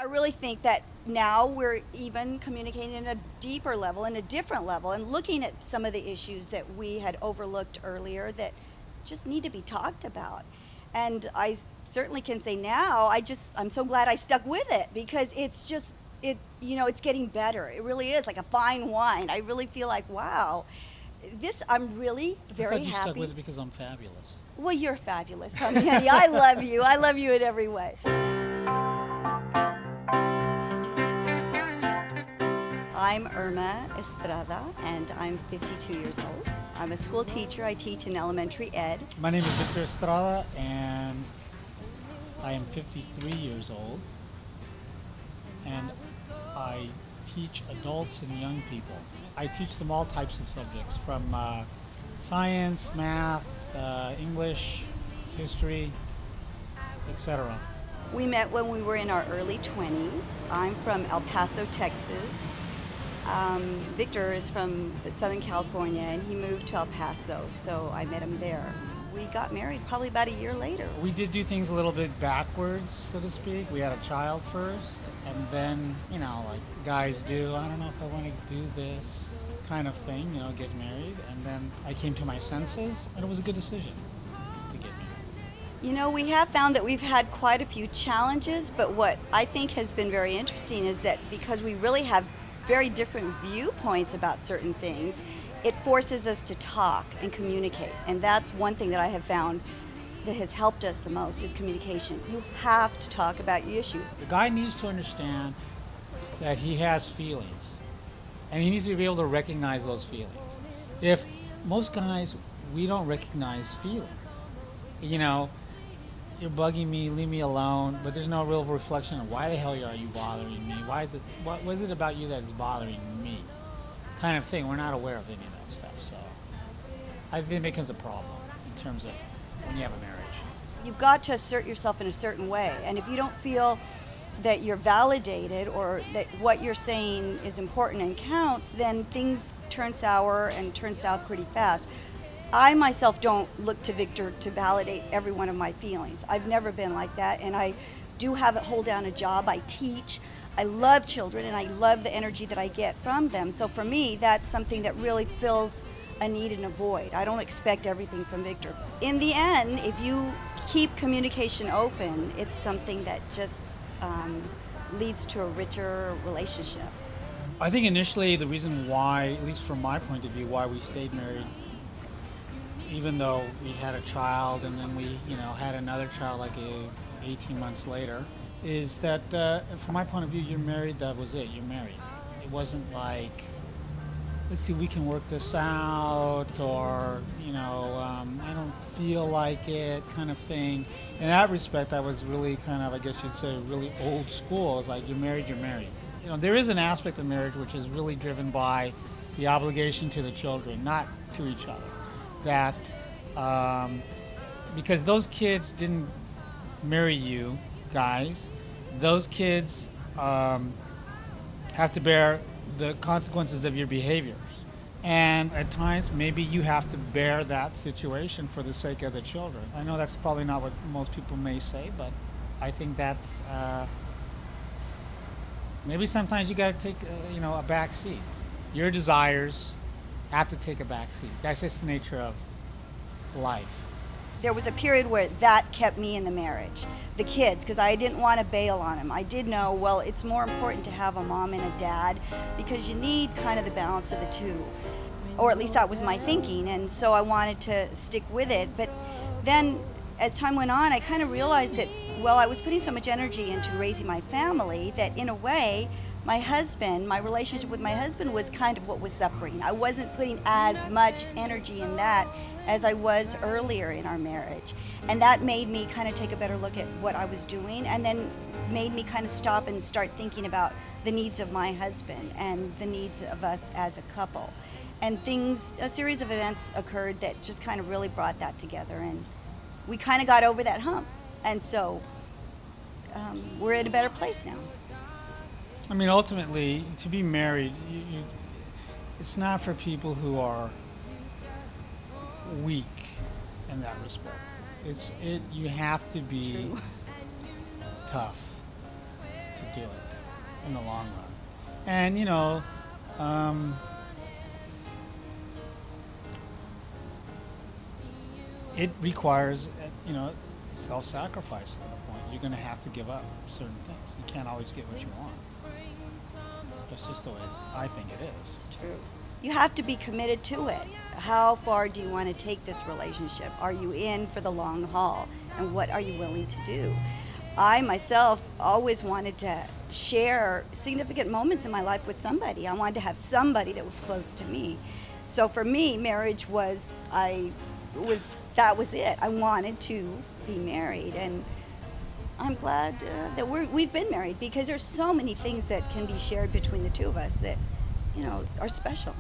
really think that now we're even communicating in a deeper level, in a different level, and looking at some of the issues that we had overlooked earlier that just need to be talked about. And certainly can say now, I'm so glad I stuck with it because it's getting better. It really is like a fine wine. I really feel like, wow, I'm really very I thought you happy. stuck with it because I'm fabulous. Well, you're fabulous, honey. I love you. I love you in every way. I'm Irma Estrada, and I'm 52 years old. I'm a school teacher. I teach in elementary ed. My name is Victor Estrada, and I am 53 years old, and I teach adults and young people. I teach them all types of subjects, from science, math, English, history, etc. We met when we were in our early 20s. I'm from El Paso, Texas. Victor is from Southern California, and he moved to El Paso, so I met him there. We got married probably about a year later. We did do things a little bit backwards, so to speak. We had a child first, and then, like guys do, I don't know if I want to do this kind of thing, get married. And then I came to my senses, and it was a good decision to get married. We have found that we've had quite a few challenges, but what I think has been very interesting is that because we really have very different viewpoints about certain things, it forces us to talk and communicate. And that's one thing that I have found that has helped us the most is communication. You have to talk about your issues. The guy needs to understand that he has feelings, and he needs to be able to recognize those feelings. If most guys, we don't recognize feelings. You're bugging me, leave me alone, but there's no real reflection of why the hell are you bothering me? What is it about you that is bothering me? Kind of thing. We're not aware of any of that stuff, so I think it becomes a problem in terms of when you have a marriage. You've got to assert yourself in a certain way, and if you don't feel that you're validated or that what you're saying is important and counts, then things turn sour and turn south pretty fast. I myself don't look to Victor to validate every one of my feelings. I've never been like that, and I do hold down a job. I teach. I love children, and I love the energy that I get from them. So for me, that's something that really fills a need and a void. I don't expect everything from Victor. In the end, if you keep communication open, it's something that just leads to a richer relationship. I think initially the reason why, at least from my point of view, why we stayed married, even though we had a child and then we, had another child 18 months later, is that from my point of view, you're married, that was it, you're married. It wasn't like, let's see, we can work this out, or, I don't feel like it, kind of thing. In that respect, I was really kind of, I guess you'd say, really old school. It's like, you're married, you're married. There is an aspect of marriage which is really driven by the obligation to the children, not to each other. That because those kids didn't marry you guys, those kids have to bear the consequences of your behaviors, and at times maybe you have to bear that situation for the sake of the children. I know that's probably not what most people may say, but I think that's maybe sometimes you got to take a back seat. Your desires have to take a back seat. That's just the nature of life. There was a period where that kept me in the marriage. The kids, because I didn't want to bail on them. I did know, well, it's more important to have a mom and a dad because you need kind of the balance of the two. Or at least that was my thinking, and so I wanted to stick with it. But then as time went on, I kind of realized that, well, I was putting so much energy into raising my family that in a way, my relationship with my husband was kind of what was suffering. I wasn't putting as much energy in that as I was earlier in our marriage. And that made me kind of take a better look at what I was doing, and then made me kind of stop and start thinking about the needs of my husband and the needs of us as a couple. And a series of events occurred that just kind of really brought that together, and we kind of got over that hump. And so we're in a better place now. I mean, ultimately, to be married, it's not for people who are weak in that respect. You have to be True. tough. to do it in the long run. And it requires self-sacrifice at a point. You're going to have to give up certain things. You can't always get what you want. That's just the way I think it is. It's true. You have to be committed to it. How far do you want to take this relationship? Are you in for the long haul? And what are you willing to do? I myself always wanted to share significant moments in my life with somebody. I wanted to have somebody that was close to me. So for me, marriage that was it. I wanted to be married, and I'm glad that we've been married, because there's so many things that can be shared between the two of us that are special.